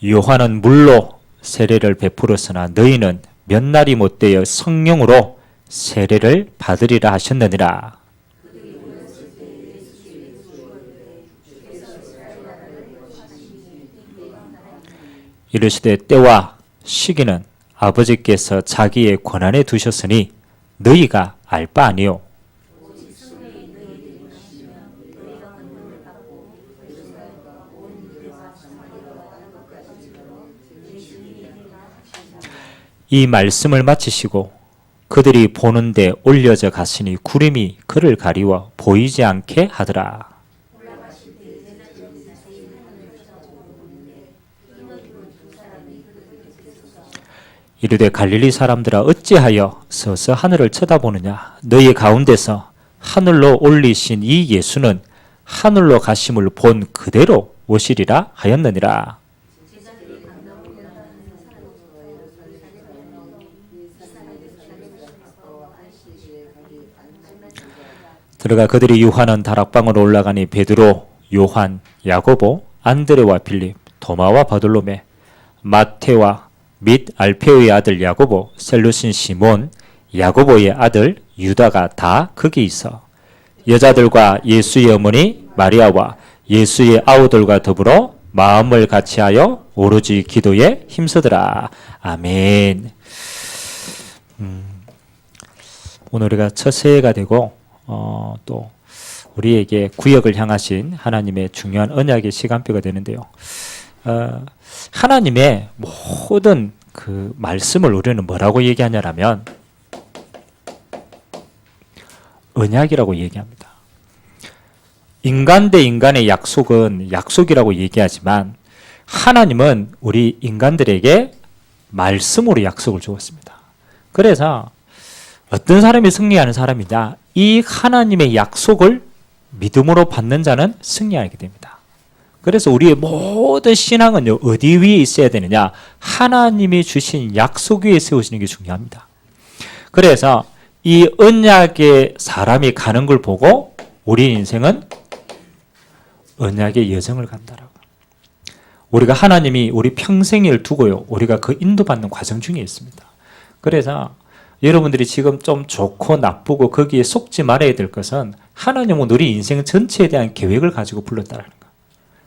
요한은 물로 세례를 베풀었으나 너희는 몇 날이 못되어 성령으로 세례를 받으리라 하셨느니라. 이르시되 때와 시기는 아버지께서 자기의 권한에 두셨으니 너희가 알 바 아니요. 이 말씀을 마치시고 그들이 보는데 올려져 갔으니 구름이 그를 가리워 보이지 않게 하더라. 이르되 갈릴리 사람들아 어찌하여 서서 하늘을 쳐다보느냐. 너희 가운데서 하늘로 올리신 이 예수는 하늘로 가심을 본 그대로 오시리라 하였느니라. 들어가 그들이 유하는 다락방으로 올라가니 베드로, 요한, 야고보, 안드레와 빌립, 도마와 바돌로메, 마테와 및 알페오의 아들 야고보, 셀루신 시몬, 야고보의 아들 유다가 다 거기 있어 여자들과 예수의 어머니 마리아와 예수의 아우들과 더불어 마음을 같이하여 오로지 기도에 힘쓰더라. 아멘. 오늘 우리가 첫 새해가 되고 또 우리에게 구역을 향하신 하나님의 중요한 언약의 시간표가 되는데요. 하나님의 모든 그 말씀을 우리는 뭐라고 얘기하냐면 언약이라고 얘기합니다. 인간 대 인간의 약속은 약속이라고 얘기하지만 하나님은 우리 인간들에게 말씀으로 약속을 주었습니다. 그래서 어떤 사람이 승리하는 사람이냐? 이 하나님의 약속을 믿음으로 받는 자는 승리하게 됩니다. 그래서 우리의 모든 신앙은요, 어디 위에 있어야 되느냐? 하나님이 주신 약속 위에 세우시는 게 중요합니다. 그래서 이 언약의 사람이 가는 걸 보고 우리 인생은 언약의 여정을 간다라고. 우리가 하나님이 우리 평생을 두고요, 우리가 그 인도받는 과정 중에 있습니다. 그래서 여러분들이 지금 좀 좋고 나쁘고 거기에 속지 말아야 될 것은 하나님은 우리 인생 전체에 대한 계획을 가지고 불렀다는 거.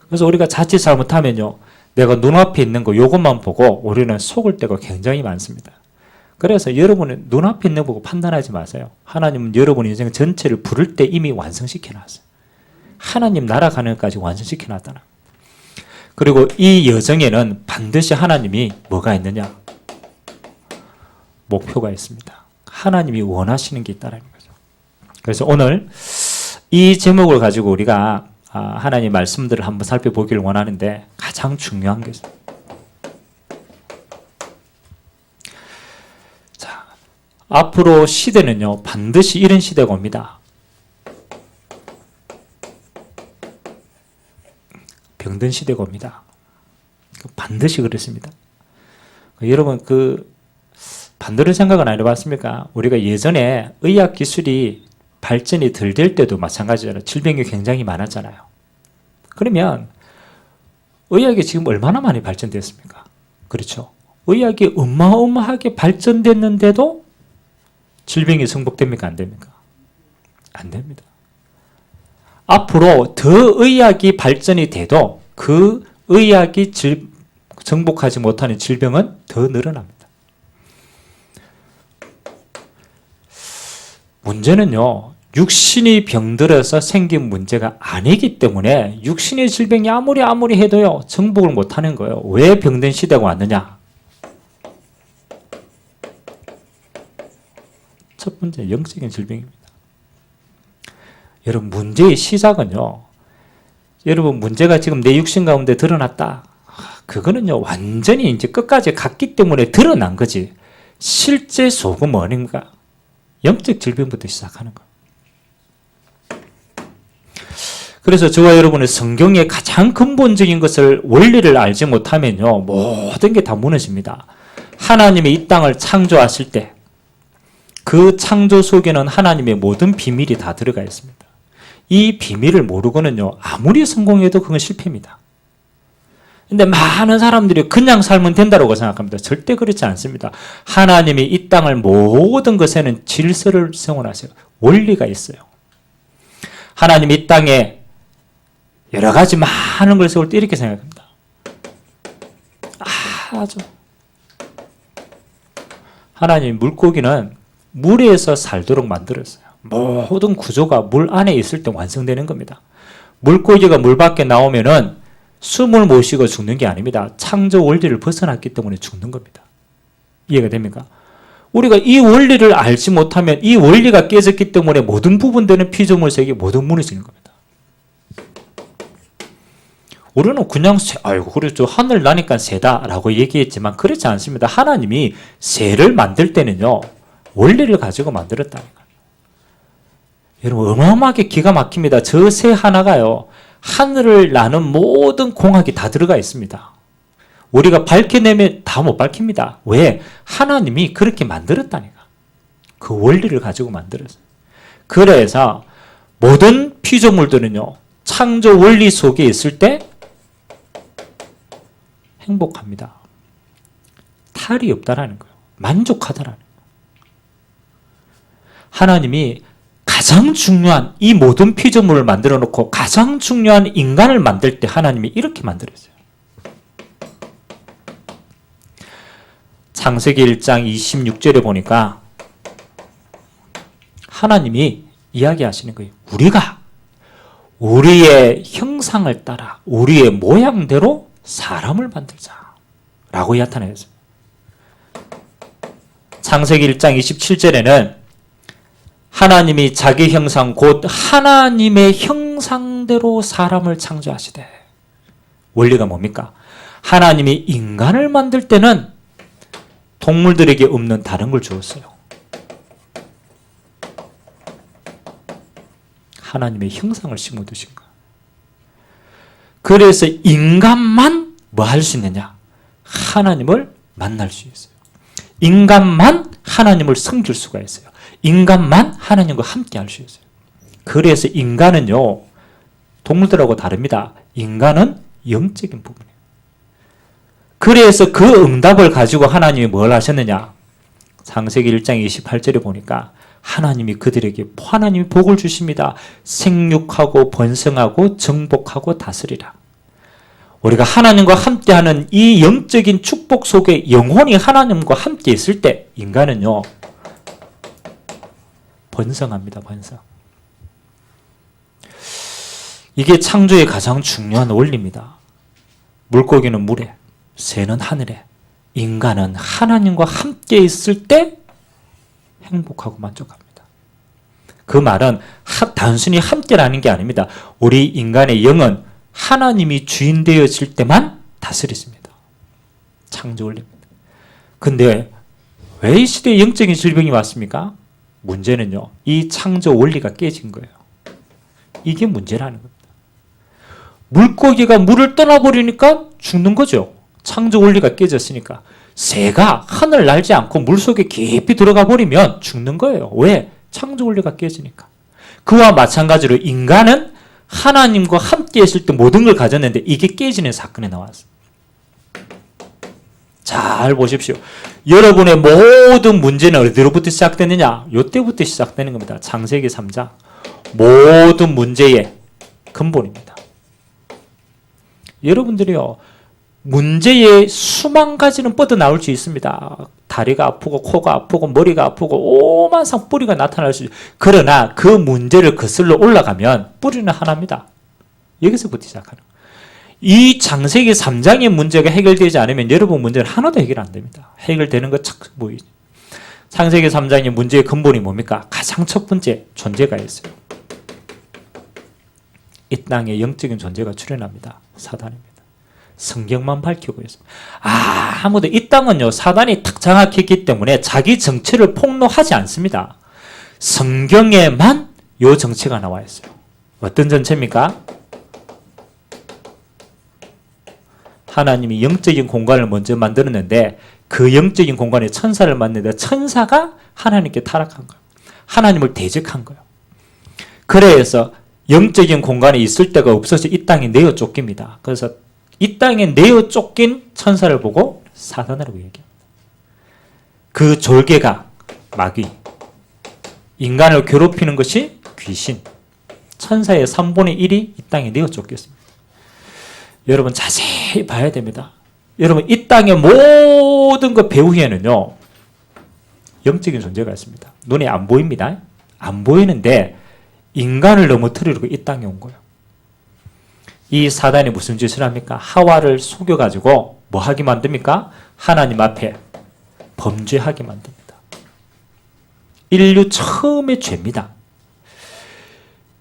그래서 우리가 자칫 잘못하면요, 내가 눈앞에 있는 거 요것만 보고 우리는 속을 때가 굉장히 많습니다. 그래서 여러분은 눈앞에 있는 거 보고 판단하지 마세요. 하나님은 여러분 인생 전체를 부를 때 이미 완성시켜 놨어요. 하나님 날아가는 것까지 완성시켜 놨다는 거. 그리고 이 여정에는 반드시 하나님이 뭐가 있느냐? 목표가 있습니다. 하나님이 원하시는 게 있다는 거죠. 그래서 오늘 이 제목을 가지고 우리가 하나님의 말씀들을 한번 살펴보기를 원하는데 가장 중요한 게 있습니다. 자, 앞으로 시대는요, 반드시 이런 시대가 옵니다. 병든 시대가 옵니다. 반드시 그렇습니다. 여러분 반대로 생각은 안 해봤습니까? 우리가 예전에 의학 기술이 발전이 덜 될 때도 마찬가지잖아요. 질병이 굉장히 많았잖아요. 그러면 의학이 지금 얼마나 많이 발전됐습니까? 그렇죠. 의학이 어마어마하게 발전됐는데도 질병이 승복됩니까? 안 됩니까? 안 됩니다. 앞으로 더 의학이 발전이 돼도 그 의학이 정복하지 못하는 질병은 더 늘어납니다. 문제는요, 육신이 병들어서 생긴 문제가 아니기 때문에 육신의 질병이 아무리 해도요, 정복을 못하는 거예요. 왜 병든 시대가 왔느냐? 첫 번째, 영적인 질병입니다. 여러분, 문제의 시작은요, 여러분, 문제가 지금 내 육신 가운데 드러났다. 그거는요, 완전히 이제 끝까지 갔기 때문에 드러난 거지. 실제 속은 뭐인가? 영적 질병부터 시작하는 거. 그래서 저와 여러분의 성경의 가장 근본적인 것을, 원리를 알지 못하면요, 모든 게 다 무너집니다. 하나님이 이 땅을 창조하실 때 그 창조 속에는 하나님의 모든 비밀이 다 들어가 있습니다. 이 비밀을 모르고는요, 아무리 성공해도 그건 실패입니다. 근데 많은 사람들이 그냥 살면 된다고 생각합니다. 절대 그렇지 않습니다. 하나님이 이 땅을 모든 것에는 질서를 세워놨어요. 원리가 있어요. 하나님이 이 땅에 여러 가지 많은 걸 세울 때 이렇게 생각합니다. 아주 하나님 물고기는 물에서 살도록 만들었어요. 모든 구조가 물 안에 있을 때 완성되는 겁니다. 물고기가 물 밖에 나오면은 숨을 못 쉬고 죽는 게 아닙니다. 창조 원리를 벗어났기 때문에 죽는 겁니다. 이해가 됩니까? 우리가 이 원리를 알지 못하면 이 원리가 깨졌기 때문에 모든 부분되는 피조물 세계 모두 무너지는 겁니다. 우리는 그냥 아이고 그렇죠. 하늘 나니까 새다라고 얘기했지만 그렇지 않습니다. 하나님이 새를 만들 때는요. 원리를 가지고 만들었다니까요. 여러분 어마어마하게 기가 막힙니다. 저 새 하나가요. 하늘을 나는 모든 공학이 다 들어가 있습니다. 우리가 밝혀내면 다 못 밝힙니다. 왜? 하나님이 그렇게 만들었다니까. 그 원리를 가지고 만들었어요. 그래서 모든 피조물들은요. 창조 원리 속에 있을 때 행복합니다. 탈이 없다라는 거예요. 만족하다라는 거예요. 하나님이 가장 중요한 이 모든 피조물을 만들어 놓고 가장 중요한 인간을 만들 때 하나님이 이렇게 만들었어요. 창세기 1장 26절에 보니까 하나님이 이야기하시는 거예요. 우리가 우리의 형상을 따라 우리의 모양대로 사람을 만들자 라고 나타내었어요. 창세기 1장 27절에는 하나님이 자기 형상 곧 하나님의 형상대로 사람을 창조하시되 원리가 뭡니까? 하나님이 인간을 만들 때는 동물들에게 없는 다른 걸 주었어요. 하나님의 형상을 심어 두신 거예요. 그래서 인간만 뭐 할 수 있느냐? 하나님을 만날 수 있어요. 인간만 하나님을 섬길 수가 있어요. 인간만 하나님과 함께 할 수 있어요. 그래서 인간은요, 동물들하고 다릅니다. 인간은 영적인 부분이에요. 그래서 그 응답을 가지고 하나님이 뭘 하셨느냐? 창세기 1장 28절에 보니까 하나님이 그들에게 하나님이 복을 주십니다. 생육하고 번성하고 정복하고 다스리라. 우리가 하나님과 함께하는 이 영적인 축복 속에 영혼이 하나님과 함께 있을 때 인간은요, 번성합니다. 번성. 이게 창조의 가장 중요한 원리입니다. 물고기는 물에, 새는 하늘에, 인간은 하나님과 함께 있을 때 행복하고 만족합니다. 그 말은 단순히 함께라는 게 아닙니다. 우리 인간의 영은 하나님이 주인 되어질 때만 다스리십니다. 창조 원리입니다. 근데 왜 이 시대에 영적인 질병이 왔습니까? 문제는요, 이 창조 원리가 깨진 거예요. 이게 문제라는 겁니다. 물고기가 물을 떠나버리니까 죽는 거죠. 창조 원리가 깨졌으니까. 새가 하늘 날지 않고 물속에 깊이 들어가 버리면 죽는 거예요. 왜? 창조 원리가 깨지니까. 그와 마찬가지로 인간은 하나님과 함께 했을 때 모든 걸 가졌는데 이게 깨지는 사건이 나왔어요. 잘 보십시오. 여러분의 모든 문제는 어디로부터 시작되느냐? 이때부터 시작되는 겁니다. 창세기 3장. 모든 문제의 근본입니다. 여러분들이요, 문제의 수만 가지는 뻗어나올 수 있습니다. 다리가 아프고 코가 아프고 머리가 아프고 오만상 뿌리가 나타날 수 있어요. 그러나 그 문제를 거슬러 올라가면 뿌리는 하나입니다. 여기서부터 시작하는 거예요. 이 창세기 3장의 문제가 해결되지 않으면 여러분 문제는 하나도 해결 안 됩니다. 해결되는 거 착 보이죠. 창세기 3장의 문제의 근본이 뭡니까? 가장 첫 번째 존재가 있어요. 이 땅에 영적인 존재가 출현합니다. 사단입니다. 성경만 밝히고 있습니다. 아무도 이 땅은요, 사단이 탁 장악했기 때문에 자기 정체를 폭로하지 않습니다. 성경에만 요 정체가 나와 있어요. 어떤 정체입니까? 하나님이 영적인 공간을 먼저 만들었는데 그 영적인 공간에 천사를 만드는데 천사가 하나님께 타락한 거예요. 하나님을 대적한 거예요. 그래서 영적인 공간에 있을 데가 없어서 이 땅에 내어 쫓깁니다. 그래서 이 땅에 내어 쫓긴 천사를 보고 사단이라고 얘기합니다. 그 졸개가 마귀, 인간을 괴롭히는 것이 귀신, 천사의 3분의 1이 이 땅에 내어 쫓겼습니다. 여러분 자세히 봐야 됩니다. 여러분 이 땅의 모든 것 배후에는요 영적인 존재가 있습니다. 눈에 안 보입니다. 안 보이는데 인간을 넘어뜨리려고 이 땅에 온 거예요. 이 사단이 무슨 짓을 합니까? 하와를 속여가지고 뭐 하게 만듭니까? 하나님 앞에 범죄하게 만듭니다. 인류 처음의 죄입니다.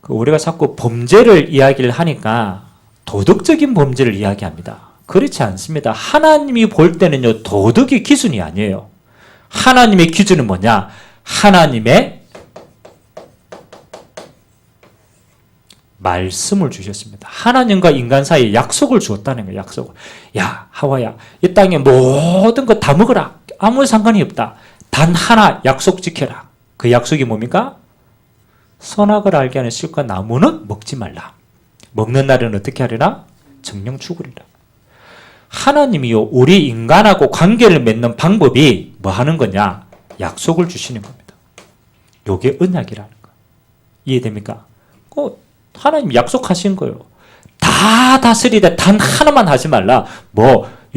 우리가 자꾸 범죄를 이야기를 하니까 도덕적인 범죄를 이야기합니다. 그렇지 않습니다. 하나님이 볼 때는요, 도덕의 기준이 아니에요. 하나님의 기준은 뭐냐? 하나님의 말씀을 주셨습니다. 하나님과 인간 사이에 약속을 주었다는 거예요. 약속을. 야, 하와야, 이 땅에 모든 거 다 먹어라. 아무 상관이 없다. 단 하나 약속 지켜라. 그 약속이 뭡니까? 선악을 알게 하는 실과 나무는 먹지 말라. 먹는 날은 어떻게 하리라? 정령 죽으리라. 하나님이요, 우리 인간하고 관계를 맺는 방법이 뭐 하는 거냐? 약속을 주시는 겁니다. 요게 언약이라는 거. 이해됩니까? 하나님 약속하신 거예요. 다 다스리되 단 하나만 하지 말라.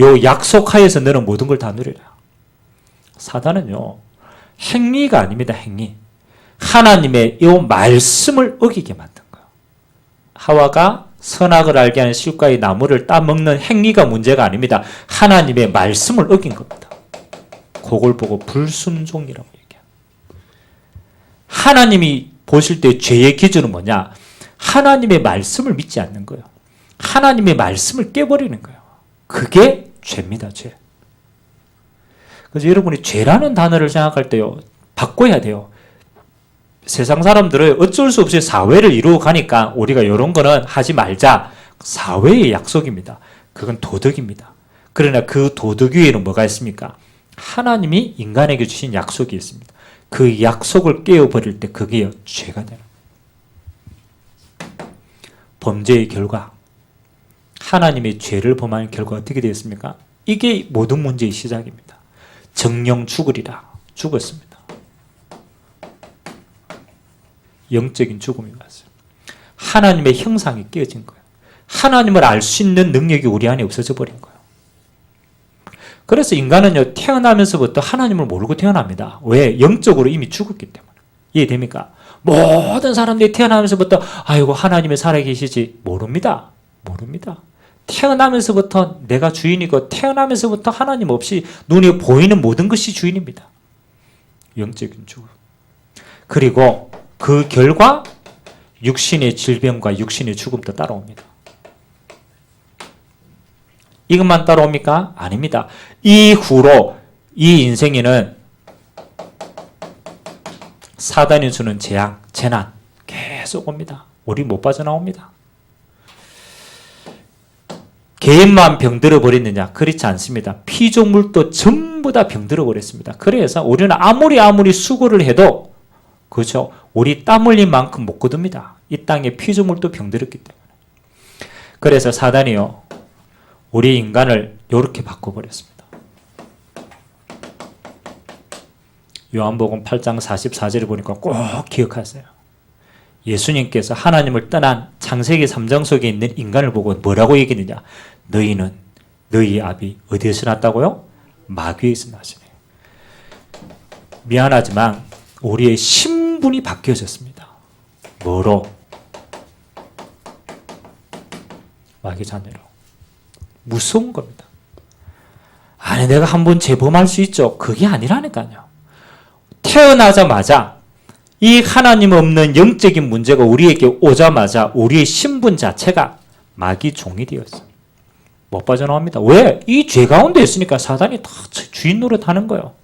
요 약속하에서 너는 모든 걸 다 누리라. 사단은요, 행위가 아닙니다. 행위. 하나님의 이 말씀을 어기게 만든 거예요. 하와가 선악을 알게 하는 실과의 나무를 따먹는 행위가 문제가 아닙니다. 하나님의 말씀을 어긴 겁니다. 그걸 보고 불순종이라고 얘기해요. 하나님이 보실 때 죄의 기준은 뭐냐? 하나님의 말씀을 믿지 않는 거예요. 하나님의 말씀을 깨버리는 거예요. 그게 죄입니다. 죄. 그래서 여러분이 죄라는 단어를 생각할 때요, 바꿔야 돼요. 세상 사람들은 어쩔 수 없이 사회를 이루어 가니까 우리가 이런 거는 하지 말자. 사회의 약속입니다. 그건 도덕입니다. 그러나 그 도덕 위에는 뭐가 있습니까? 하나님이 인간에게 주신 약속이 있습니다. 그 약속을 깨어버릴 때 그게 죄가 되는 거예요. 범죄의 결과, 하나님의 죄를 범하는 결과가 어떻게 되었습니까? 이게 모든 문제의 시작입니다. 정령 죽으리라. 죽었습니다. 영적인 죽음이 왔어요. 하나님의 형상이 깨어진 거예요. 하나님을 알 수 있는 능력이 우리 안에 없어져 버린 거예요. 그래서 인간은요, 태어나면서부터 하나님을 모르고 태어납니다. 왜? 영적으로 이미 죽었기 때문에. 이해됩니까? 모든 사람들이 태어나면서부터 아이고 하나님이 살아계시지 모릅니다. 모릅니다. 태어나면서부터 내가 주인이고 태어나면서부터 하나님 없이 눈에 보이는 모든 것이 주인입니다. 영적인 죽음. 그리고 그 결과 육신의 질병과 육신의 죽음도 따라옵니다. 이것만 따라옵니까? 아닙니다. 이후로 이 인생에는 사단이 주는 재앙, 재난 계속 옵니다. 우리 못 빠져나옵니다. 개인만 병들어 버렸느냐? 그렇지 않습니다. 피조물도 전부 다 병들어 버렸습니다. 그래서 우리는 아무리 수고를 해도 그렇죠. 우리 땀 흘린 만큼 못 거둡니다. 이 땅에 피조물도 병들었기 때문에. 그래서 사단이요, 우리 인간을 이렇게 바꿔버렸습니다. 요한복음 8장 44절을 보니까 꼭 기억하세요. 예수님께서 하나님을 떠난 창세기 3장 속에 있는 인간을 보고 뭐라고 얘기했느냐? 너희는 너희 아비 어디에서 났다고요? 마귀에서 나시네. 미안하지만 우리의 신분이 바뀌어졌습니다. 뭐로? 마귀 자녀로. 무서운 겁니다. 아니 내가 한번 재범할 수 있죠. 그게 아니라니까요. 태어나자마자 이 하나님 없는 영적인 문제가 우리에게 오자마자 우리의 신분 자체가 마귀 종이 되었어요. 못 빠져나옵니다. 왜? 이 죄 가운데 있으니까 사단이 다 주인 노릇하는 거예요.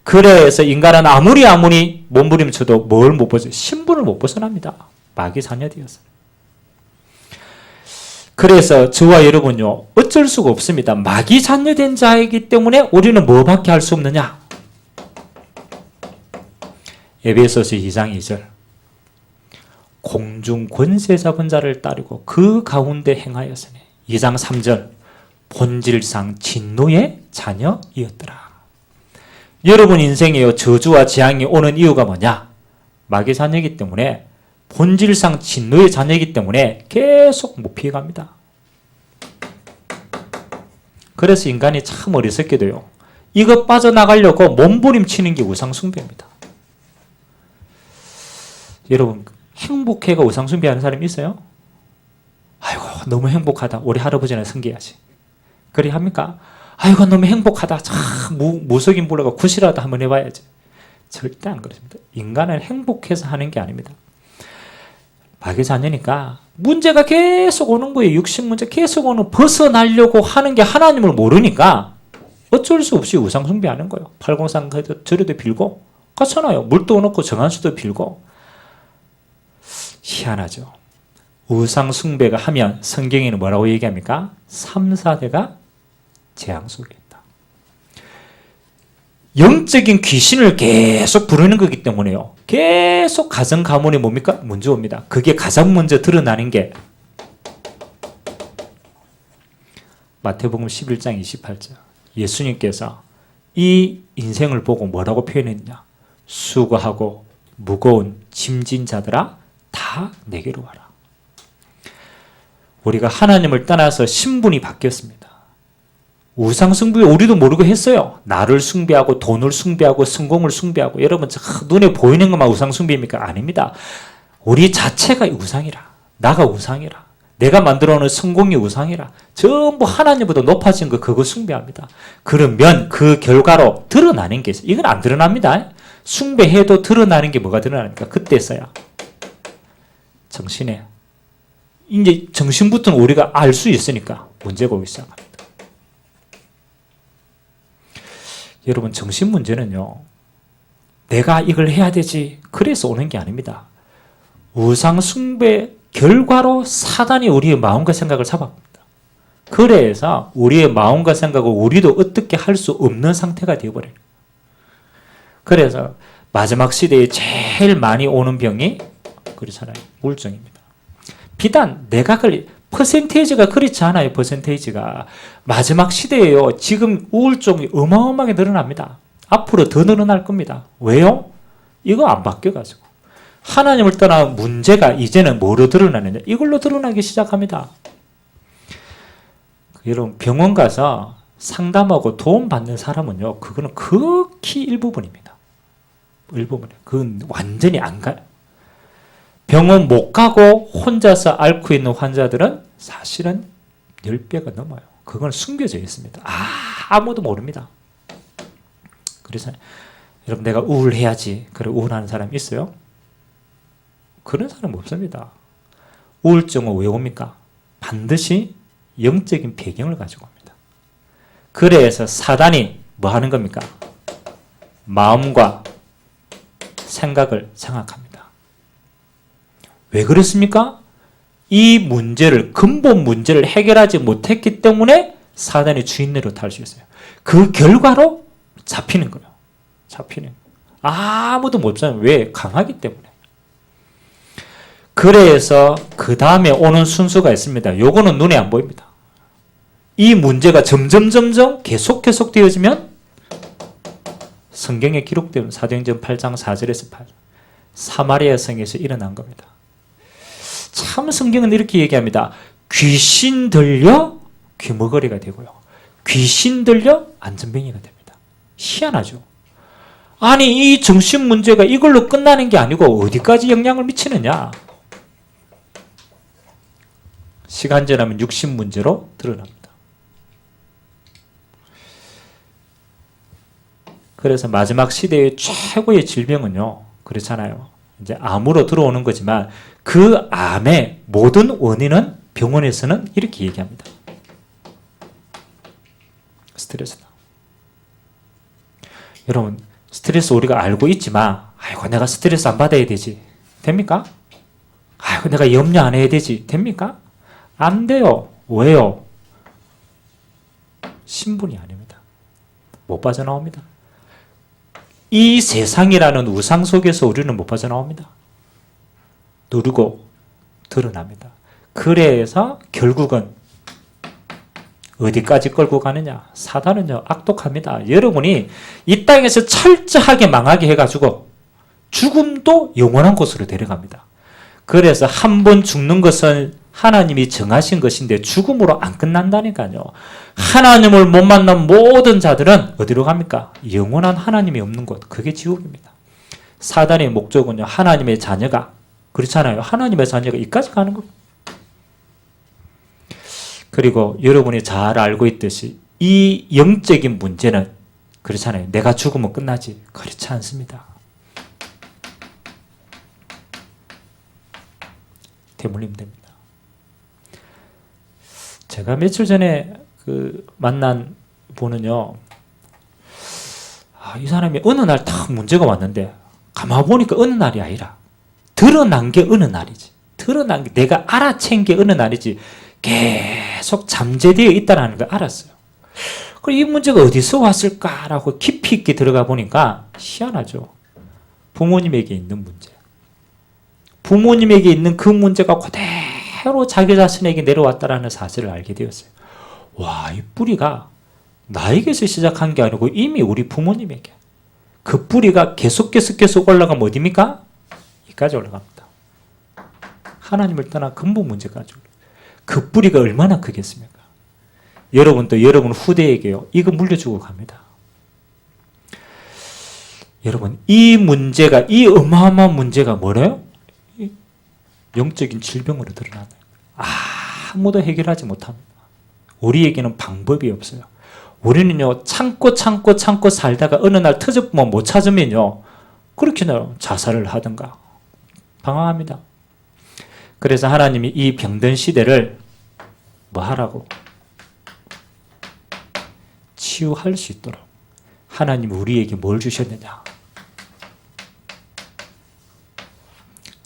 그래서 인간은 아무리 몸부림쳐도 뭘 못 벗어요? 신분을 못 벗어납니다. 마귀 자녀 되었어요. 그래서 저와 여러분요, 어쩔 수가 없습니다. 마귀 자녀된 자이기 때문에 우리는 뭐밖에 할 수 없느냐? 에베소서 2장 2절. 공중 권세 잡은 자를 따르고 그 가운데 행하였으니 2장 3절 본질상 진노의 자녀이었더라. 여러분 인생에 저주와 재앙이 오는 이유가 뭐냐? 마귀의 자녀이기 때문에, 본질상 진노의 자녀이기 때문에 계속 못 피해갑니다. 그래서 인간이 참 어리석게도요, 이거 빠져나가려고 몸부림치는 게 우상숭배입니다. 여러분 행복해가 우상숭배하는 사람이 있어요? 아이고 너무 행복하다, 우리 할아버지나 섬겨야지, 그래 합니까? 아이고 너무 행복하다, 참 무속인 불러가 굿이라도 한번 해봐야지. 절대 안 그렇습니다. 인간은 행복해서 하는 게 아닙니다. 마귀의 자녀니까 문제가 계속 오는 거예요. 육신 문제 계속 오는, 벗어나려고 하는 게 하나님을 모르니까 어쩔 수 없이 우상숭배하는 거예요. 팔공산 절에도 빌고, 그렇잖아요. 물도 넣고 정한수도 빌고. 희한하죠. 우상숭배가 하면 성경에는 뭐라고 얘기합니까? 3, 4대가 재앙 속에 있다. 영적인 귀신을 계속 부르는 거기 때문에요, 계속 가정 가문이 뭡니까? 문제 옵니다. 그게 가장 먼저 드러나는 게 마태복음 11장 28절. 예수님께서 이 인생을 보고 뭐라고 표현했냐? 수고하고 무거운 짐진 자들아 다 내게로 와라. 우리가 하나님을 떠나서 신분이 바뀌었습니다. 우상숭배 우리도 모르고 했어요. 나를 숭배하고 돈을 숭배하고 성공을 숭배하고. 여러분 눈에 보이는 것만 우상숭배입니까? 아닙니다. 우리 자체가 우상이라, 나가 우상이라, 내가 만들어놓은 성공이 우상이라, 전부 하나님보다 높아진 거 그거 숭배합니다. 그러면 그 결과로 드러나는 게 있어요. 이건 안 드러납니다. 숭배해도 드러나는 게 뭐가 드러납니까? 그때서야 정신에, 이제 정신부터는 우리가 알 수 있으니까 문제가 오기 시작합니다. 여러분 정신 문제는요, 내가 이걸 해야 되지 그래서 오는 게 아닙니다. 우상 숭배 결과로 사단이 우리의 마음과 생각을 잡아갑니다. 그래서 우리의 마음과 생각을 우리도 어떻게 할 수 없는 상태가 되어버려요. 그래서 마지막 시대에 제일 많이 오는 병이 그렇잖아요, 우울증입니다. 비단 내가 퍼센테이지가 그렇지 않아요. 퍼센테이지가 마지막 시대에요, 지금 우울증이 어마어마하게 늘어납니다. 앞으로 더 늘어날 겁니다. 왜요? 이거 안 바뀌어가지고 하나님을 떠나 문제가 이제는 뭐로 드러나느냐? 이걸로 드러나기 시작합니다. 여러분 병원 가서 상담하고 도움 받는 사람은요, 그거는 극히 일부분입니다. 일부분이에요. 그건 완전히 안 가요. 병원 못 가고 혼자서 앓고 있는 환자들은 사실은 10배가 넘어요. 그건 숨겨져 있습니다. 아무도 모릅니다. 그래서 여러분 내가 우울해야지, 그래 우울하는 사람이 있어요? 그런 사람 없습니다. 우울증은 왜 옵니까? 반드시 영적인 배경을 가지고 옵니다. 그래서 사단이 뭐 하는 겁니까? 마음과 생각을 장악합니다. 왜 그렇습니까? 이 문제를, 근본 문제를 해결하지 못했기 때문에 사단의 주인 노릇할 수 있어요. 그 결과로 잡히는 거예요. 잡히는. 아무도 못 잡아요. 왜? 강하기 때문에. 그래서 그 다음에 오는 순서가 있습니다. 요거는 눈에 안 보입니다. 이 문제가 점점 계속 되어지면 성경에 기록된 사도행전 8장 4절에서 8절 사마리아 성에서 일어난 겁니다. 참 성경은 이렇게 얘기합니다. 귀신 들려 귀머거리가 되고요, 귀신 들려 안전뱅이가 됩니다. 희한하죠. 아니 이 정신 문제가 이걸로 끝나는 게 아니고 어디까지 영향을 미치느냐? 시간 지나면 육신 문제로 드러납니다. 그래서 마지막 시대의 최고의 질병은요, 그렇잖아요, 이제 암으로 들어오는 거지만 그 암의 모든 원인은 병원에서는 이렇게 얘기합니다. 스트레스다. 여러분 스트레스 우리가 알고 있지만 아이고 내가 스트레스 안 받아야 되지 됩니까? 아이고 내가 염려 안 해야 되지 됩니까? 안 돼요. 왜요? 신분이 아닙니다. 못 빠져나옵니다. 이 세상이라는 우상 속에서 우리는 못 빠져나옵니다. 누르고 드러납니다. 그래서 결국은 어디까지 끌고 가느냐? 사단은요, 악독합니다. 여러분이 이 땅에서 철저하게 망하게 해가지고 죽음도 영원한 곳으로 데려갑니다. 그래서 한 번 죽는 것은 하나님이 정하신 것인데 죽음으로 안 끝난다니까요. 하나님을 못 만난 모든 자들은 어디로 갑니까? 영원한 하나님이 없는 곳, 그게 지옥입니다. 사단의 목적은요, 하나님의 자녀가, 그렇잖아요. 하나님의 자녀가 이까지 가는 겁니다. 그리고 여러분이 잘 알고 있듯이 이 영적인 문제는 그렇잖아요. 내가 죽으면 끝나지. 그렇지 않습니다. 대물림 됩니다. 제가 며칠 전에 만난 분은요, 이 사람이 어느 날 딱 문제가 왔는데 가만 보니까 어느 날이 아니라 드러난 게 어느 날이지. 드러난 게 내가 알아챈 게 어느 날이지. 계속 잠재되어 있다는 걸 알았어요. 그리고 이 문제가 어디서 왔을까라고 깊이 있게 들어가 보니까 희한하죠. 부모님에게 있는 문제. 부모님에게 있는 그 문제가 그대로 자기 자신에게 내려왔다는 사실을 알게 되었어요. 와, 이 뿌리가 나에게서 시작한 게 아니고 이미 우리 부모님에게. 그 뿌리가 계속 올라가면 어디입니까? 여기까지 올라갑니다. 하나님을 떠나 근본 문제까지 올라갑니다. 그 뿌리가 얼마나 크겠습니까? 여러분도 여러분 후대에게요, 이거 물려주고 갑니다. 여러분, 이 문제가, 이 어마어마한 문제가 뭐래요? 영적인 질병으로 드러나는 거예요. 아무도 해결하지 못합니다. 우리에게는 방법이 없어요. 우리는요, 참고 살다가 어느 날 터져보면 못 찾으면요, 그렇게요, 자살을 하든가 방황합니다. 그래서 하나님이 이 병든 시대를 뭐 하라고? 치유할 수 있도록 하나님이 우리에게 뭘 주셨느냐?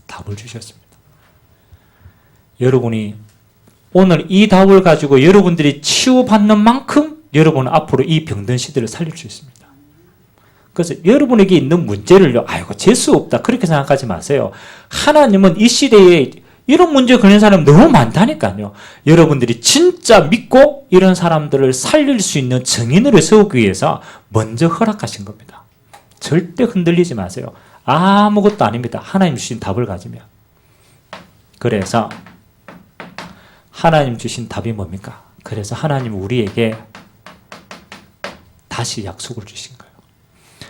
답을 주셨습니다. 여러분이 오늘 이 답을 가지고 여러분들이 치유받는 만큼 여러분은 앞으로 이 병든 시대를 살릴 수 있습니다. 그래서 여러분에게 있는 문제를요, 아이고 재수 없다 그렇게 생각하지 마세요. 하나님은 이 시대에 이런 문제 걸린 사람 너무 많다니까요. 여러분들이 진짜 믿고 이런 사람들을 살릴 수 있는 증인으로 세우기 위해서 먼저 허락하신 겁니다. 절대 흔들리지 마세요. 아무것도 아닙니다. 하나님 주신 답을 가지면. 그래서 하나님 주신 답이 뭡니까? 그래서 하나님 우리에게 다시 약속을 주신 거예요.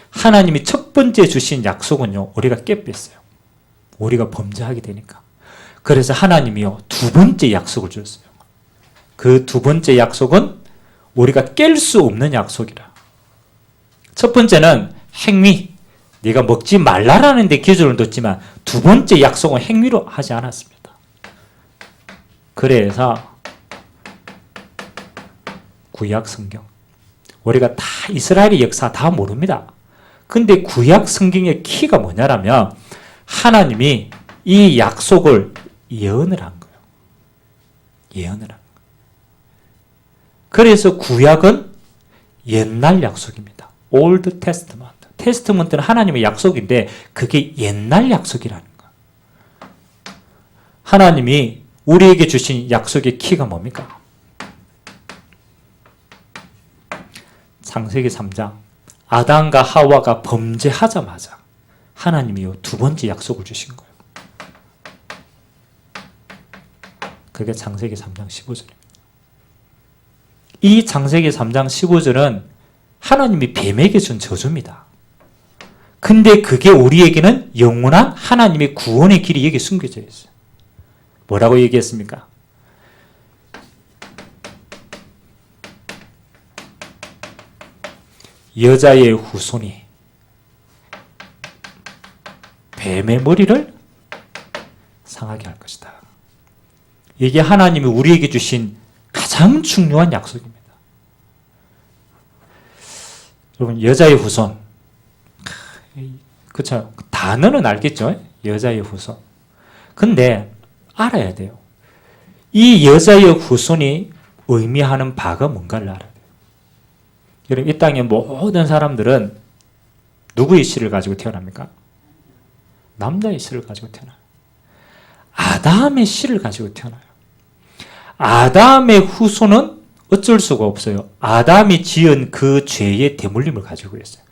하나님이 첫 번째 주신 약속은요, 우리가 깨뺐어요. 우리가 범죄하게 되니까. 그래서 하나님이요, 두 번째 약속을 주셨어요. 그 두 번째 약속은 우리가 깰 수 없는 약속이라. 첫 번째는 행위. 네가 먹지 말라라는 데 기준을 뒀지만 두 번째 약속은 행위로 하지 않았습니다. 그래서 구약 성경. 우리가 다 이스라엘의 역사 다 모릅니다. 근데 구약 성경의 키가 뭐냐라면 하나님이 이 약속을 예언을 한 거예요. 예언을 한 거예요. 그래서 구약은 옛날 약속입니다. Old Testament. 테스트먼트는 하나님의 약속인데 그게 옛날 약속이라는 거예요. 하나님이 우리에게 주신 약속의 키가 뭡니까? 창세기 3장. 아담과 하와가 범죄하자마자 하나님이 두 번째 약속을 주신 거예요. 그게 창세기 3장 15절입니다. 이 창세기 3장 15절은 하나님이 뱀에게 준 저주입니다. 근데 그게 우리에게는 영원한 하나님의 구원의 길이 여기 숨겨져 있어요. 뭐라고 얘기했습니까? 여자의 후손이 뱀의 머리를 상하게 할 것이다. 이게 하나님이 우리에게 주신 가장 중요한 약속입니다. 여러분, 여자의 후손. 그렇죠. 단어는 알겠죠? 여자의 후손. 근데 알아야 돼요. 이 여자의 후손이 의미하는 바가 뭔가를 알아야 돼요. 여러분, 이 땅의 모든 사람들은 누구의 씨를 가지고 태어납니까? 남자의 씨를 가지고 태어나요. 아담의 씨를 가지고 태어나요. 아담의 후손은 어쩔 수가 없어요. 아담이 지은 그 죄의 대물림을 가지고 있어요.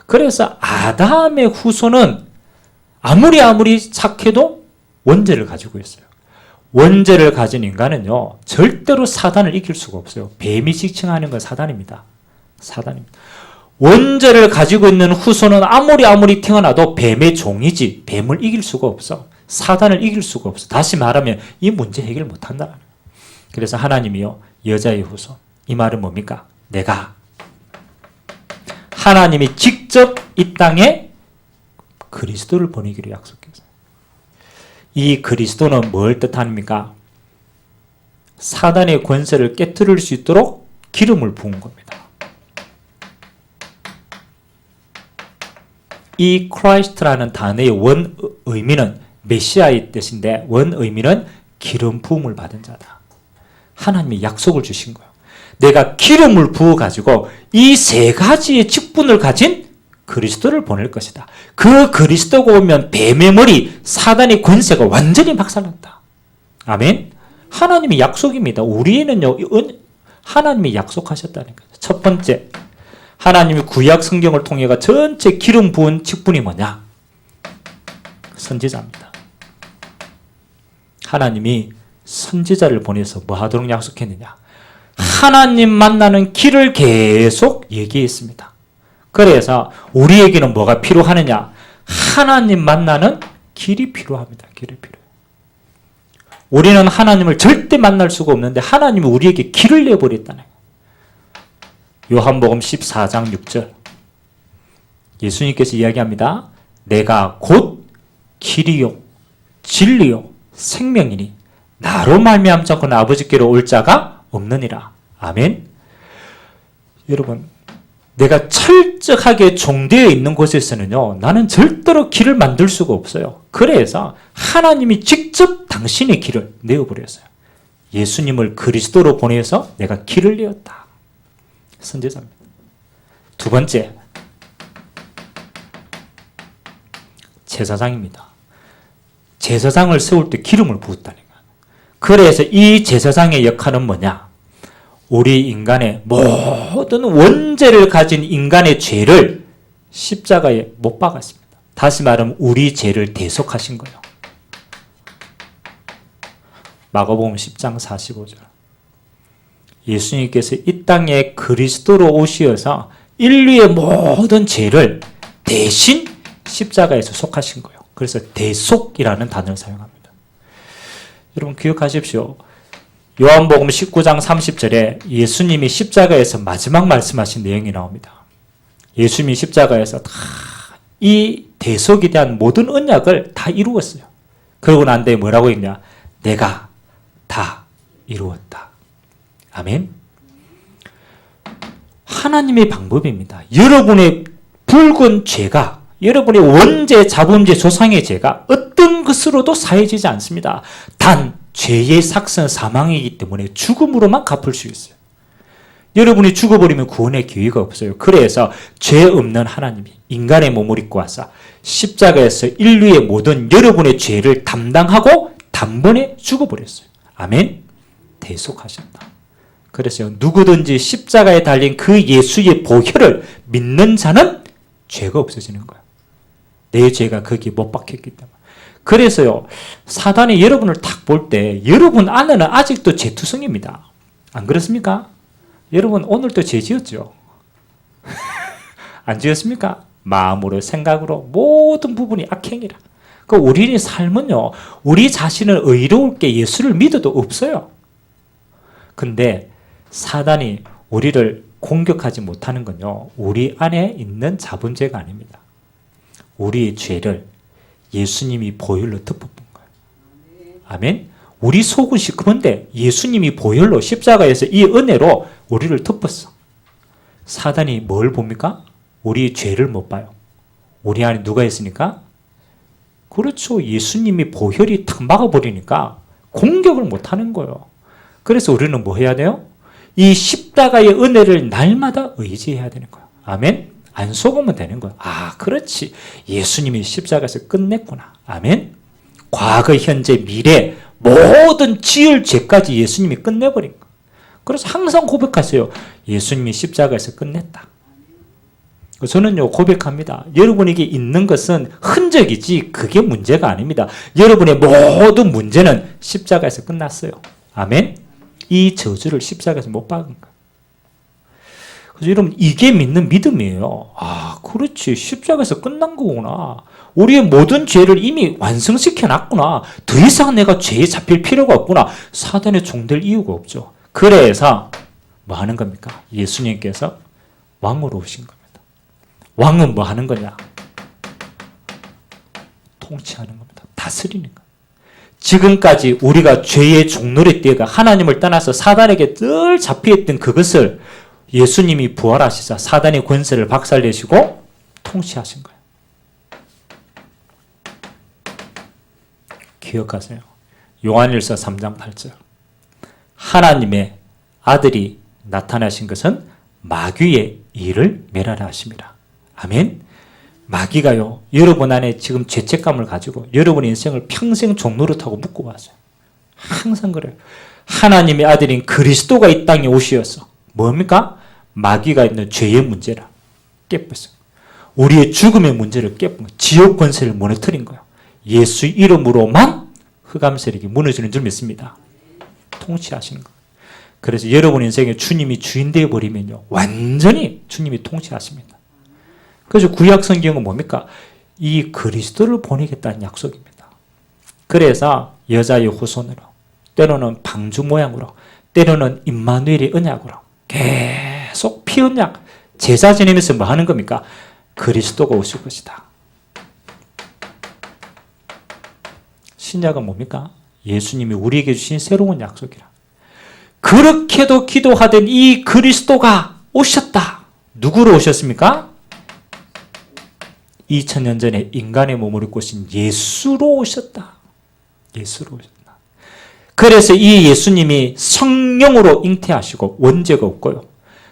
그래서 아담의 후손은 아무리 착해도 원죄를 가지고 있어요. 원죄를 가진 인간은요, 절대로 사단을 이길 수가 없어요. 뱀이 직칭하는 건 사단입니다. 사단입니다. 원죄를 가지고 있는 후손은 아무리 태어나도 뱀의 종이지 뱀을 이길 수가 없어. 사단을 이길 수가 없어. 다시 말하면 이 문제 해결 못한다는 거예요. 그래서 하나님이요, 여자의 후손. 이 말은 뭡니까? 내가 하나님이 직접 이 땅에 그리스도를 보내기로 약속했어요. 이 그리스도는 뭘 뜻합니까? 사단의 권세를 깨뜨릴 수 있도록 기름을 부은 겁니다. 이 크라이스트라는 단어의 원 의미는 메시아의 뜻인데 원 의미는 기름 부음을 받은 자다. 하나님이 약속을 주신 거예요. 내가 기름을 부어가지고 이 세 가지의 직분을 가진 그리스도를 보낼 것이다. 그 그리스도가 오면 뱀의 머리, 사단의 권세가 완전히 박살난다. 아멘. 하나님의 약속입니다. 우리에는요, 하나님이 약속하셨다는 거죠. 첫 번째, 하나님이 구약 성경을 통해가 전체 기름 부은 직분이 뭐냐? 선지자입니다. 하나님이 선지자를 보내서 뭐 하도록 약속했느냐? 하나님 만나는 길을 계속 얘기했습니다. 그래서 우리에게는 뭐가 필요하느냐? 하나님 만나는 길이 필요합니다. 길이 필요해요. 우리는 하나님을 절대 만날 수가 없는데 하나님이 우리에게 길을 내버렸다는 거예요. 요한복음 14장 6절 예수님께서 이야기합니다. 내가 곧 길이요 진리요 생명이니 나로 말미암지 않고는 아버지께로 올 자가 없느니라. 아멘. 여러분, 내가 철저하게 종되어 있는 곳에서는요, 나는 절대로 길을 만들 수가 없어요. 그래서 하나님이 직접 당신의 길을 내어버렸어요. 예수님을 그리스도로 보내서 내가 길을 내었다. 선지자입니다. 두 번째, 제사장입니다. 제사장을 세울 때 기름을 부었다는 거예요. 그래서 이 제사장의 역할은 뭐냐? 우리 인간의 모든 원죄를 가진 인간의 죄를 십자가에 못 박았습니다. 다시 말하면 우리 죄를 대속하신 거예요. 마가복음 10장 45절 예수님께서 이 땅에 그리스도로 오시어서 인류의 모든 죄를 대신 십자가에서 속하신 거예요. 그래서 대속이라는 단어를 사용합니다. 여러분 기억하십시오. 요한복음 19장 30절에 예수님이 십자가에서 마지막 말씀하신 내용이 나옵니다. 예수님이 십자가에서 다 이 대속에 대한 모든 언약을 다 이루었어요. 그러고 난 뒤에 뭐라고 했냐? 내가 다 이루었다. 아멘. 하나님의 방법입니다. 여러분의 붉은 죄가, 여러분의 원죄, 자범죄, 조상의 죄가 어떤 것으로도 사해지지 않습니다. 단 죄의 삭선 사망이기 때문에 죽음으로만 갚을 수 있어요. 여러분이 죽어버리면 구원의 기회가 없어요. 그래서 죄 없는 하나님이 인간의 몸을 입고 와서 십자가에서 인류의 모든 여러분의 죄를 담당하고 단번에 죽어버렸어요. 아멘. 대속하셨다. 그래서 누구든지 십자가에 달린 그 예수의 보혈을 믿는 자는 죄가 없어지는 거예요. 내 죄가 거기에 못 박혔기 때문에. 그래서요, 사단이 여러분을 딱 볼 때 여러분 안에는 아직도 죄투성입니다. 안 그렇습니까? 여러분 오늘도 죄 지었죠? 안 지었습니까? 마음으로 생각으로 모든 부분이 악행이라. 그 우리의 삶은요, 우리 자신을 의로울 게 예수를 믿어도 없어요. 근데 사단이 우리를 공격하지 못하는 건요, 우리 안에 있는 자본죄가 아닙니다. 우리의 죄를 예수님이 보혈로 덮어본 거예요. 아멘. 우리 속옷이 그런데 예수님이 보혈로 십자가에서 이 은혜로 우리를 덮었어. 사단이 뭘 봅니까? 우리의 죄를 못 봐요. 우리 안에 누가 있으니까? 그렇죠. 예수님이 보혈이 탁 막아버리니까 공격을 못하는 거예요. 그래서 우리는 뭐 해야 돼요? 이 십자가의 은혜를 날마다 의지해야 되는 거예요. 아멘. 안 속으면 되는 거예요. 아, 그렇지. 예수님이 십자가에서 끝냈구나. 아멘. 과거, 현재, 미래 모든 지을 죄까지 예수님이 끝내버린 거예요. 그래서 항상 고백하세요. 예수님이 십자가에서 끝냈다. 저는요 고백합니다. 여러분에게 있는 것은 흔적이지 그게 문제가 아닙니다. 여러분의 모든 문제는 십자가에서 끝났어요. 아멘. 이 저주를 십자가에서 못 박은 거예요. 그래서 여러분 이게 믿는 믿음이에요. 아 그렇지 십자가에서 끝난 거구나. 우리의 모든 죄를 이미 완성시켜 놨구나. 더 이상 내가 죄에 잡힐 필요가 없구나. 사단의 종될 이유가 없죠. 그래서 뭐 하는 겁니까? 예수님께서 왕으로 오신 겁니다. 왕은 뭐 하는 거냐? 통치하는 겁니다. 다스리는 거예요. 지금까지 우리가 죄의 종노릇 떼가 하나님을 떠나서 사단에게 늘 잡혀있던 그것을 예수님이 부활하시자 사단의 권세를 박살내시고 통치하신 거예요. 기억하세요. 요한일서 3장 8절. 하나님의 아들이 나타나신 것은 마귀의 일을 멸하라 하심이라. 아멘. 마귀가요 여러분 안에 지금 죄책감을 가지고 여러분의 인생을 평생 종노릇하고 묶고 왔어요. 항상 그래요. 하나님의 아들인 그리스도가 이 땅에 오시어서 뭡니까? 마귀가 있는 죄의 문제라 깨버렸어요. 우리의 죽음의 문제를 깨본 거예요. 지옥 권세를 무너뜨린 거예요. 예수 이름으로만 흑암 세력이 무너지는 줄 믿습니다. 통치하시는 거예요. 그래서 여러분 인생에 주님이 주인 되어버리면요 완전히 주님이 통치하십니다. 그래서 구약 성경은 뭡니까? 이 그리스도를 보내겠다는 약속입니다. 그래서 여자의 후손으로 때로는 방주 모양으로 때로는 임마누엘의 언약으로 계속 피언약 제사 지내면서 뭐 하는 겁니까? 그리스도가 오실 것이다. 신약은 뭡니까? 예수님이 우리에게 주신 새로운 약속이라. 그렇게도 기도하던 이 그리스도가 오셨다. 누구로 오셨습니까? 2000년 전에 인간의 몸을 입고 오신 예수로 오셨다. 예수로 오셨다. 그래서 이 예수님이 성령으로 잉태하시고 원죄가 없고요.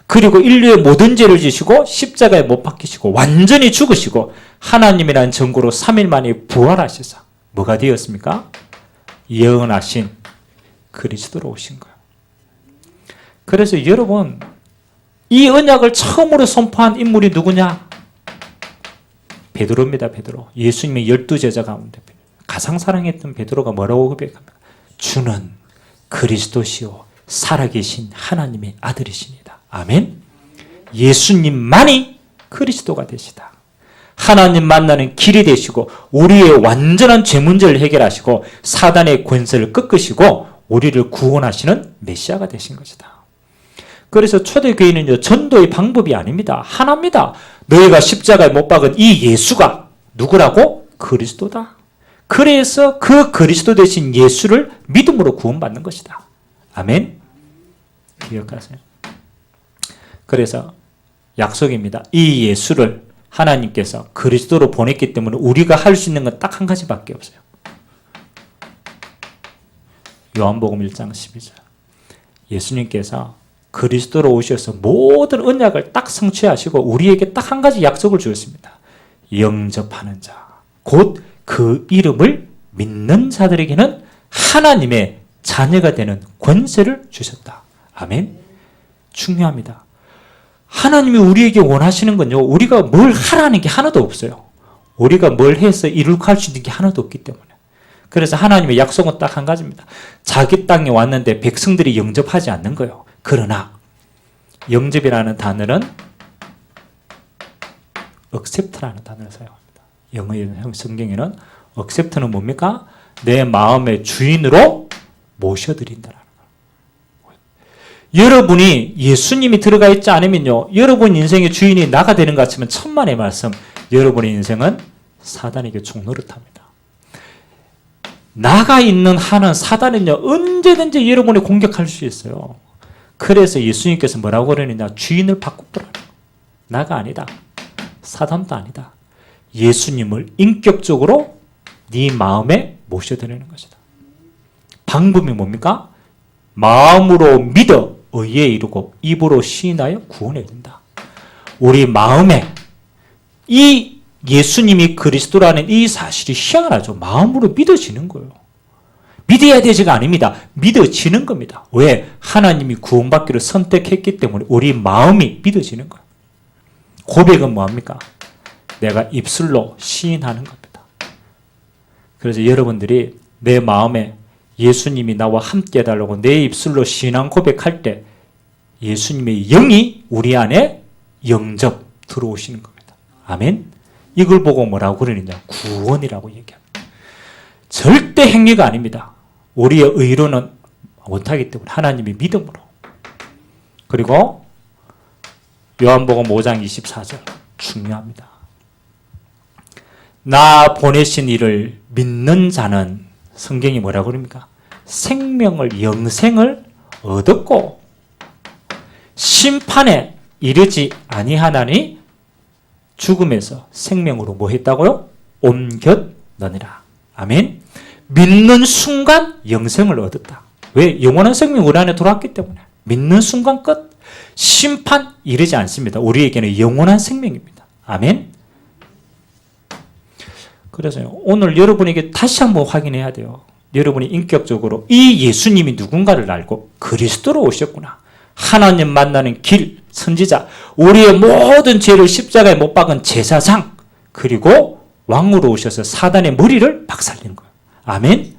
그리고 인류의 모든 죄를 지시고 십자가에 못 박히시고 완전히 죽으시고 하나님이라는 전고로 3일 만에 부활하셔서 뭐가 되었습니까? 예언하신 그리스도로 오신 거예요. 그래서 여러분 이 언약을 처음으로 선포한 인물이 누구냐? 베드로입니다. 베드로. 예수님의 12제자 가운데 가장 사랑했던 베드로가 뭐라고 고백합니까? 주는 그리스도시요 살아계신 하나님의 아들이십니다. 아멘. 예수님만이 그리스도가 되시다. 하나님 만나는 길이 되시고 우리의 완전한 죄 문제를 해결하시고 사단의 권세를 꺾으시고 우리를 구원하시는 메시아가 되신 것이다. 그래서 초대교회는요 전도의 방법이 아닙니다. 하나입니다. 너희가 십자가에 못 박은 이 예수가 누구라고? 그리스도다. 그래서 그 그리스도 되신 예수를 믿음으로 구원받는 것이다. 아멘. 기억하세요. 그래서 약속입니다. 이 예수를 하나님께서 그리스도로 보냈기 때문에 우리가 할 수 있는 건 딱 한 가지밖에 없어요. 요한복음 1장 12절. 예수님께서 그리스도로 오셔서 모든 언약을 딱 성취하시고 우리에게 딱 한 가지 약속을 주었습니다. 영접하는 자, 곧 그 이름을 믿는 자들에게는 하나님의 자녀가 되는 권세를 주셨다. 아멘. 중요합니다. 하나님이 우리에게 원하시는 건요, 우리가 뭘 하라는 게 하나도 없어요. 우리가 뭘 해서 이루고 할 수 있는 게 하나도 없기 때문에. 그래서 하나님의 약속은 딱 한 가지입니다. 자기 땅에 왔는데 백성들이 영접하지 않는 거예요. 그러나 영접이라는 단어는 accept라는 단어를 사용합니다. 영어의 성경에는 accept는 뭡니까? 내 마음의 주인으로 모셔드린다라는 거예요. 여러분이 예수님이 들어가 있지 않으면요, 여러분 인생의 주인이 나가 되는 것 같으면 천만의 말씀, 여러분의 인생은 사단에게 종노릇합니다. 나가 있는 한은 사단은요 언제든지 여러분을 공격할 수 있어요. 그래서 예수님께서 뭐라고 그러느냐? 주인을 바꾸더라. 나가 아니다. 사단도 아니다. 예수님을 인격적으로 네 마음에 모셔드리는 것이다. 방법이 뭡니까? 마음으로 믿어 의에 이르고 입으로 시인하여 구원에 이른다. 우리 마음에 이 예수님이 그리스도라는 이 사실이 희한하죠. 마음으로 믿어지는 거예요. 믿어야 되지가 아닙니다. 믿어지는 겁니다. 왜? 하나님이 구원받기를 선택했기 때문에 우리 마음이 믿어지는 거예요. 고백은 뭐합니까? 내가 입술로 시인하는 겁니다. 그래서 여러분들이 내 마음에 예수님이 나와 함께 해달라고 내 입술로 신앙 고백할 때 예수님의 영이 우리 안에 영접 들어오시는 겁니다. 아멘? 이걸 보고 뭐라고 그러느냐? 구원이라고 얘기합니다. 절대 행위가 아닙니다. 우리의 의로는 못하기 때문에 하나님이 믿음으로. 그리고 요한복음 5장 24절 중요합니다. 나 보내신 이를 믿는 자는 성경이 뭐라고 그럽니까? 생명을 영생을 얻었고 심판에 이르지 아니하나니 죽음에서 생명으로 뭐 했다고요? 옮겼느니라. 아멘. 믿는 순간 영생을 얻었다. 왜? 영원한 생명이 우리 안에 들어왔기 때문에. 믿는 순간 끝. 심판 이르지 않습니다. 우리에게는 영원한 생명입니다. 아멘. 그래서 오늘 여러분에게 다시 한번 확인해야 돼요. 여러분이 인격적으로 이 예수님이 누군가를 알고 그리스도로 오셨구나. 하나님 만나는 길, 선지자, 우리의 모든 죄를 십자가에 못 박은 제사장, 그리고 왕으로 오셔서 사단의 머리를 박살낸 거예요. 아멘.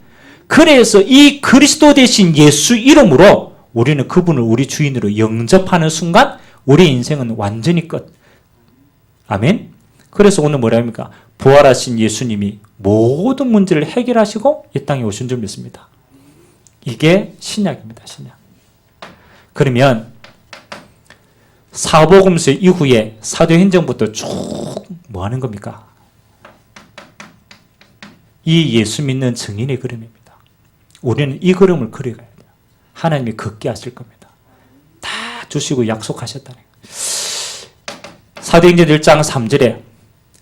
그래서 이 그리스도 대신 예수 이름으로 우리는 그분을 우리 주인으로 영접하는 순간 우리 인생은 완전히 끝. 아멘. 그래서 오늘 뭐라 합니까? 부활하신 예수님이 모든 문제를 해결하시고 이 땅에 오신 줄 믿습니다. 이게 신약입니다. 신약. 그러면 사복음서 이후에 사도행전부터 쭉 뭐 하는 겁니까? 이 예수 믿는 증인의 걸음입니다. 우리는 이 걸음을 걸어가야 돼요. 하나님이 걷게 하실 겁니다. 다 주시고 약속하셨다는 거예요. 사도행전 1장 3절에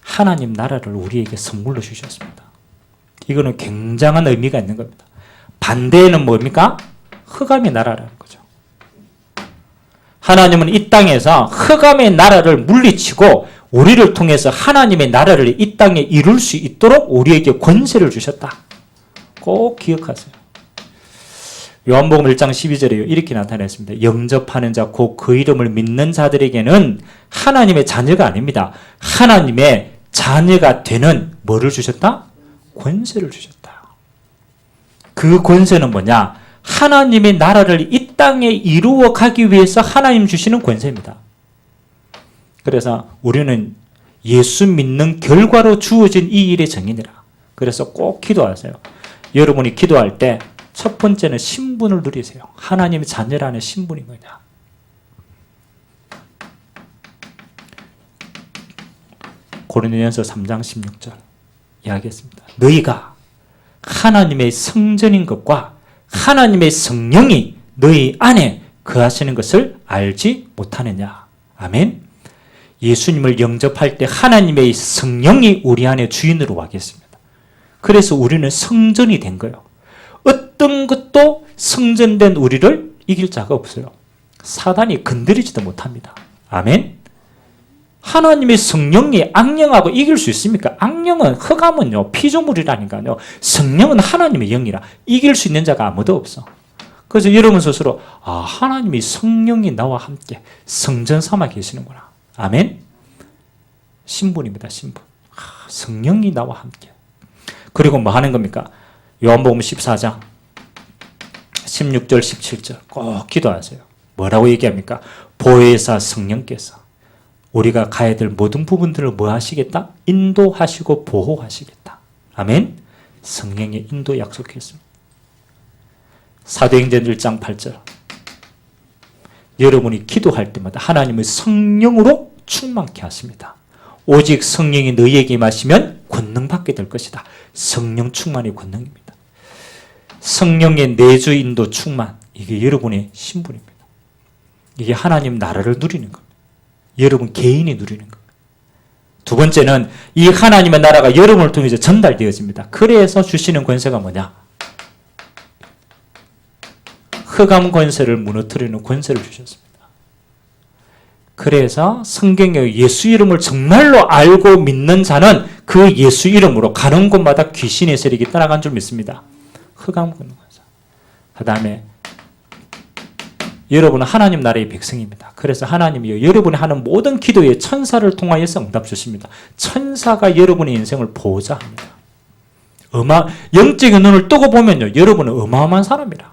하나님 나라를 우리에게 선물로 주셨습니다. 이거는 굉장한 의미가 있는 겁니다. 반대에는 뭡니까? 흑암의 나라라는 거죠. 하나님은 이 땅에서 흑암의 나라를 물리치고 우리를 통해서 하나님의 나라를 이 땅에 이룰 수 있도록 우리에게 권세를 주셨다. 꼭 기억하세요. 요한복음 1장 12절에 이렇게 나타냈습니다. 영접하는 자, 곧 그 이름을 믿는 자들에게는 하나님의 자녀가 아닙니다. 하나님의 자녀가 되는 뭐를 주셨다? 권세를 주셨다. 그 권세는 뭐냐? 하나님의 나라를 이 땅에 이루어 가기 위해서 하나님 주시는 권세입니다. 그래서 우리는 예수 믿는 결과로 주어진 이 일의 증인이라. 그래서 꼭 기도하세요. 여러분이 기도할 때 첫 번째는 신분을 누리세요. 하나님의 자녀라는 신분이 뭐냐? 고린도전서 3장 16절 이야기했습니다. 너희가 하나님의 성전인 것과 하나님의 성령이 너희 안에 거하시는 것을 알지 못하느냐. 아멘. 예수님을 영접할 때 하나님의 성령이 우리 안에 주인으로 와 계십니다. 그래서 우리는 성전이 된 거예요. 어떤 것도 성전된 우리를 이길 자가 없어요. 사단이 건드리지도 못합니다. 아멘. 하나님의 성령이 악령하고 이길 수 있습니까? 악령은, 흑암은요, 피조물이라니까요. 성령은 하나님의 영이라 이길 수 있는 자가 아무도 없어. 그래서 여러분 스스로 하나님이 성령이 나와 함께 성전 삼아 계시는구나. 아멘. 신분입니다. 신분. 성령이 나와 함께. 그리고 뭐 하는 겁니까? 요한복음 14장 16절 17절 꼭 기도하세요. 뭐라고 얘기합니까? 보혜사 성령께서 우리가 가야 될 모든 부분들을 뭐 하시겠다? 인도하시고 보호하시겠다. 아멘. 성령의 인도 약속했습니다. 사도행전 1장 8절 여러분이 기도할 때마다 하나님의 성령으로 충만케 하십니다. 오직 성령이 너희에게 임하시면 권능 받게 될 것이다. 성령 충만의 권능입니다. 성령의 내주 인도 충만, 이게 여러분의 신분입니다. 이게 하나님 나라를 누리는 겁니다. 여러분 개인이 누리는 겁니다. 두 번째는 이 하나님의 나라가 여러분을 통해서 전달되어집니다. 그래서 주시는 권세가 뭐냐? 흑암 권세를 무너뜨리는 권세를 주셨습니다. 그래서 성경에 예수 이름을 정말로 알고 믿는 자는 그 예수 이름으로 가는 곳마다 귀신의 세력이 떠나간 줄 믿습니다. 흑암 걷는 거죠. 그 다음에 여러분은 하나님 나라의 백성입니다. 그래서 하나님이 여러분이 하는 모든 기도에 천사를 통하여서 응답 주십니다. 천사가 여러분의 인생을 보호자합니다. 영적인 눈을 뜨고 보면요, 여러분은 어마어마한 사람이라.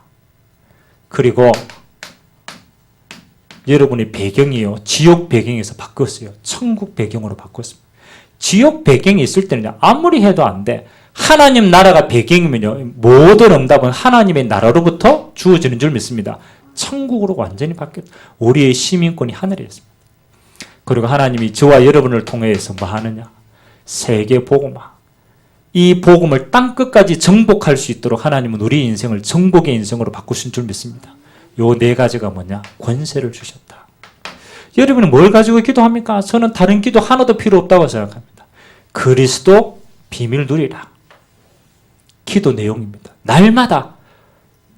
그리고 여러분의 배경이요, 지옥 배경에서 바꿨어요. 천국 배경으로 바꿨습니다. 지옥 배경이 있을 때는 아무리 해도 안 돼. 하나님 나라가 배경이면요, 모든 응답은 하나님의 나라로부터 주어지는 줄 믿습니다. 천국으로 완전히 바뀌었다. 우리의 시민권이 하늘에 있습니다. 그리고 하나님이 저와 여러분을 통해서 뭐 하느냐? 세계 복음화. 이 복음을 땅끝까지 정복할 수 있도록 하나님은 우리 인생을 정복의 인생으로 바꾸신 줄 믿습니다. 요 네 가지가 뭐냐? 권세를 주셨다. 여러분은 뭘 가지고 기도합니까? 저는 다른 기도 하나도 필요 없다고 생각합니다. 그리스도 비밀 누리라. 기도 내용입니다. 날마다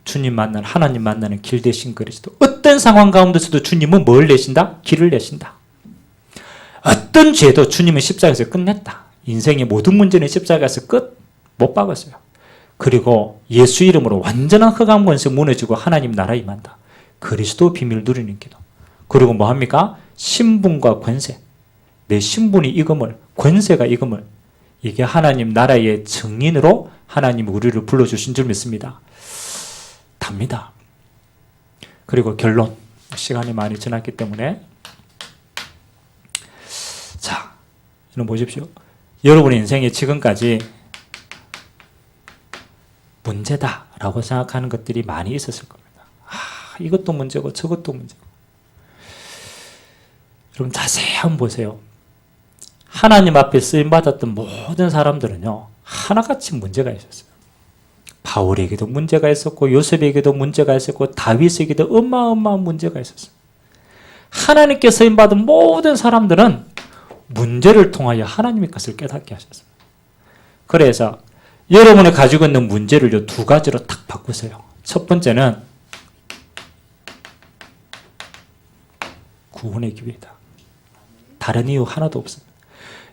주님 만나는, 하나님 만나는 길 대신 그리스도. 어떤 상황 가운데서도 주님은 뭘 내신다? 길을 내신다. 어떤 죄도 주님은 십자가에서 끝냈다. 인생의 모든 문제는 십자가에서 끝 못 박았어요. 그리고 예수 이름으로 완전한 흑암 권세 무너지고 하나님 나라 임한다. 그리스도 비밀 누리는 기도. 그리고 뭐 합니까? 신분과 권세. 내 신분이 이금을, 권세가 이금을. 이게 하나님 나라의 증인으로 하나님이 우리를 불러주신 줄 믿습니다. 답니다. 그리고 결론. 시간이 많이 지났기 때문에. 자, 여러분 보십시오. 여러분의 인생에 지금까지 문제다라고 생각하는 것들이 많이 있었을 겁니다. 이것도 문제고 저것도 문제고. 여러분 자세히 한번 보세요. 하나님 앞에 쓰임받았던 모든 사람들은요, 하나같이 문제가 있었어요. 바울에게도 문제가 있었고, 요셉에게도 문제가 있었고, 다윗에게도 어마어마한 문제가 있었어요. 하나님께 쓰임받은 모든 사람들은 문제를 통하여 하나님의 것을 깨닫게 하셨어요. 그래서 여러분이 가지고 있는 문제를 두 가지로 탁 바꾸세요. 첫 번째는 구원의 기회다. 다른 이유 하나도 없습니다.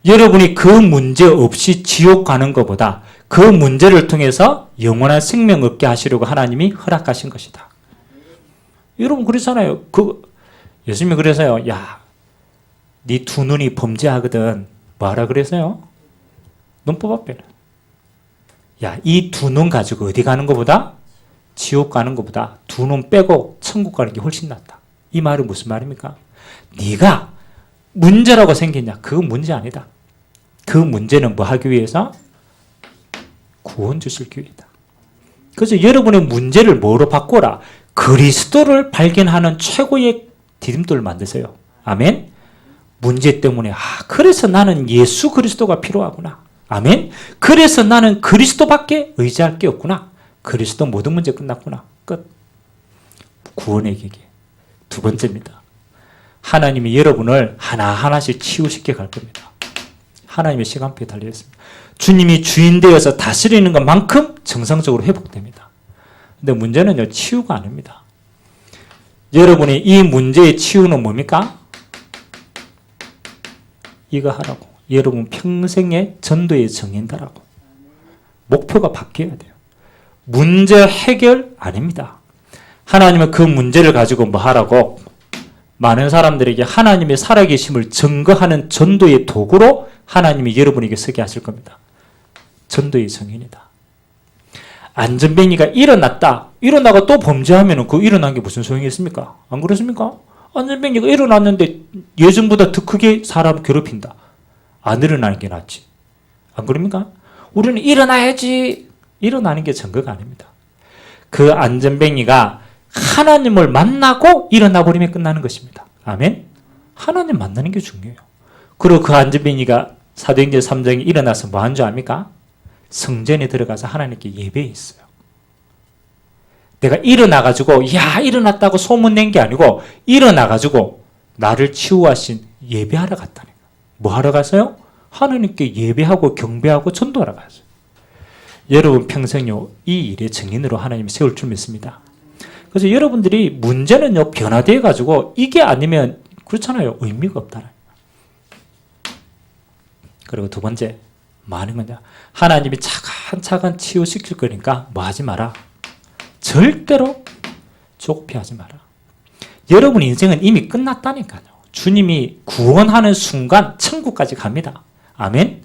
여러분이 그 문제 없이 지옥 가는 것보다 그 문제를 통해서 영원한 생명 얻게 하시려고 하나님이 허락하신 것이다. 여러분 그러잖아요. 예수님이 그래서요. 야, 네 두 눈이 범죄하거든. 뭐하라 그래서요? 눈법 빼라. 야, 이 두 눈 가지고 어디 가는 것보다, 지옥 가는 것보다 두 눈 빼고 천국 가는 게 훨씬 낫다. 이 말은 무슨 말입니까? 네가 문제라고 생겼냐? 그건 문제 아니다. 그 문제는 뭐 하기 위해서? 구원 주실 기회다. 그래서 여러분의 문제를 뭐로 바꿔라? 그리스도를 발견하는 최고의 디딤돌을 만드세요. 아멘? 문제 때문에 그래서 나는 예수 그리스도가 필요하구나. 아멘? 그래서 나는 그리스도밖에 의지할 게 없구나. 그리스도 모든 문제 끝났구나. 끝. 구원의 계기. 두 번째입니다. 하나님이 여러분을 하나하나씩 치유시켜 갈 겁니다. 하나님의 시간표에 달려있습니다. 주님이 주인 되어서 다스리는 것만큼 정상적으로 회복됩니다. 근데 문제는요, 치유가 아닙니다. 여러분이 이 문제의 치유는 뭡니까? 이거 하라고. 여러분 평생의 전도의 정인다라고. 목표가 바뀌어야 돼요. 문제 해결 아닙니다. 하나님은 그 문제를 가지고 뭐 하라고? 많은 사람들에게 하나님의 살아계심을 증거하는 전도의 도구로 하나님이 여러분에게 서게 하실 겁니다. 전도의 정인이다. 안전뱅이가 일어났다. 일어나고 또 범죄하면 그 일어난 게 무슨 소용이 있습니까? 안 그렇습니까? 안전뱅이가 일어났는데 예전보다 더 크게 사람 괴롭힌다. 안 일어나는 게 낫지. 안 그럽니까? 우리는 일어나야지. 일어나는 게 증거가 아닙니다. 그 안전뱅이가 하나님을 만나고 일어나 버리면 끝나는 것입니다. 아멘? 하나님 만나는 게 중요해요. 그리고 그 안전뱅이가 사도행전 3장에 일어나서 뭐 한 줄 압니까? 성전에 들어가서 하나님께 예배했어요. 내가 일어나가지고 야 일어났다고 소문낸 게 아니고 일어나가지고 나를 치유하신 예배하러 갔다는 거예요. 뭐 하러 갔어요? 하나님께 예배하고 경배하고 전도하러 갔어요. 여러분 평생요 이 일의 증인으로 하나님이 세울 줄 믿습니다. 그래서 여러분들이 문제는요 변화되어 가지고 이게 아니면 그렇잖아요. 의미가 없다라. 그리고 두 번째, 많은 거냐? 하나님이 차근차근 치유시킬 거니까 뭐 하지 마라. 절대로 조급해하지 마라. 여러분 인생은 이미 끝났다니까요. 주님이 구원하는 순간 천국까지 갑니다. 아멘?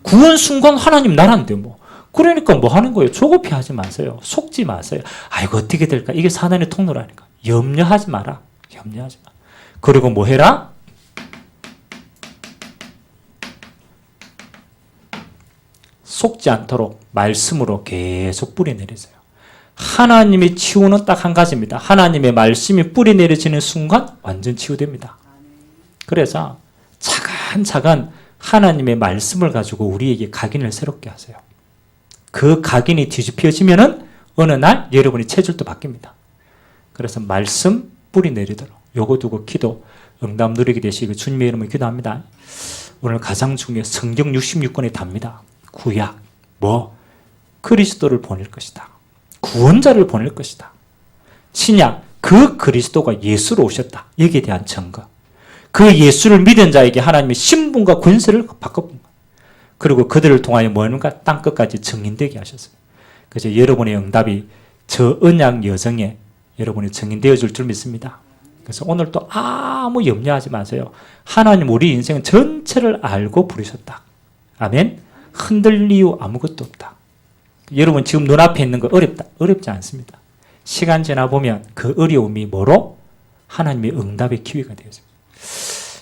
구원 순간 하나님 나라인데 뭐. 그러니까 뭐 하는 거예요? 조급해하지 마세요. 속지 마세요. 아이고 어떻게 될까? 이게 사단의 통로라니까. 염려하지 마라. 염려하지 마. 그리고 뭐 해라? 속지 않도록 말씀으로 계속 뿌리내리세요. 하나님의 치유는 딱 한 가지입니다. 하나님의 말씀이 뿌리내려지는 순간 완전 치유됩니다. 그래서 차근차근 하나님의 말씀을 가지고 우리에게 각인을 새롭게 하세요. 그 각인이 뒤집혀지면은 어느 날 여러분이 체질도 바뀝니다. 그래서 말씀 뿌리내리도록 요거 두고 기도 응답 누리게 되시고 주님의 이름으로 기도합니다. 오늘 가장 중요해 성경 66권이 답니다. 구약 뭐 그리스도를 보낼 것이다. 구원자를 보낼 것이다. 신약 그 그리스도가 예수로 오셨다. 여기에 대한 증거. 그 예수를 믿은 자에게 하나님의 신분과 권세를 바꿔본 거예요. 그리고 그들을 통하여 뭐하는가? 땅끝까지 증인되게 하셨어요. 그래서 여러분의 응답이 저 언약 여정에 여러분이 증인되어 줄 줄 믿습니다. 그래서 오늘 또 아무 염려하지 마세요. 하나님 우리 인생 전체를 알고 부르셨다. 아멘. 흔들릴 이유 아무것도 없다. 여러분 지금 눈앞에 있는 거 어렵다. 어렵지 않습니다. 시간 지나 보면 그 어려움이 뭐로? 하나님의 응답의 기회가 되어집니다.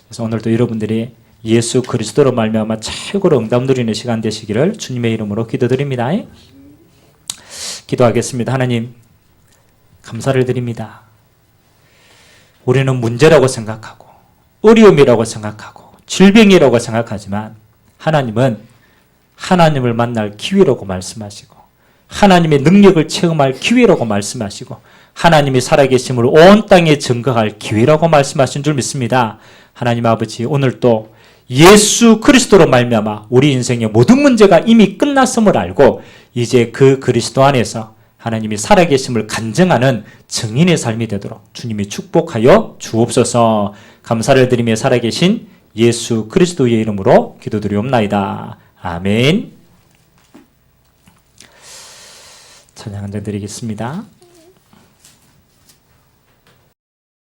그래서 오늘도 여러분들이 예수 그리스도로 말미암아 최고로 응답 누리는 시간 되시기를 주님의 이름으로 기도드립니다. 기도하겠습니다. 하나님 감사를 드립니다. 우리는 문제라고 생각하고 어려움이라고 생각하고 질병이라고 생각하지만 하나님은 하나님을 만날 기회라고 말씀하시고 하나님의 능력을 체험할 기회라고 말씀하시고 하나님이 살아계심을 온 땅에 증거할 기회라고 말씀하신 줄 믿습니다. 하나님 아버지 오늘 또 예수 그리스도로 말미암아 우리 인생의 모든 문제가 이미 끝났음을 알고 이제 그 그리스도 안에서 하나님이 살아계심을 간증하는 증인의 삶이 되도록 주님이 축복하여 주옵소서. 감사를 드리며 살아계신 예수 그리스도의 이름으로 기도드리옵나이다. 아멘. 찬양 한 장 드리겠습니다.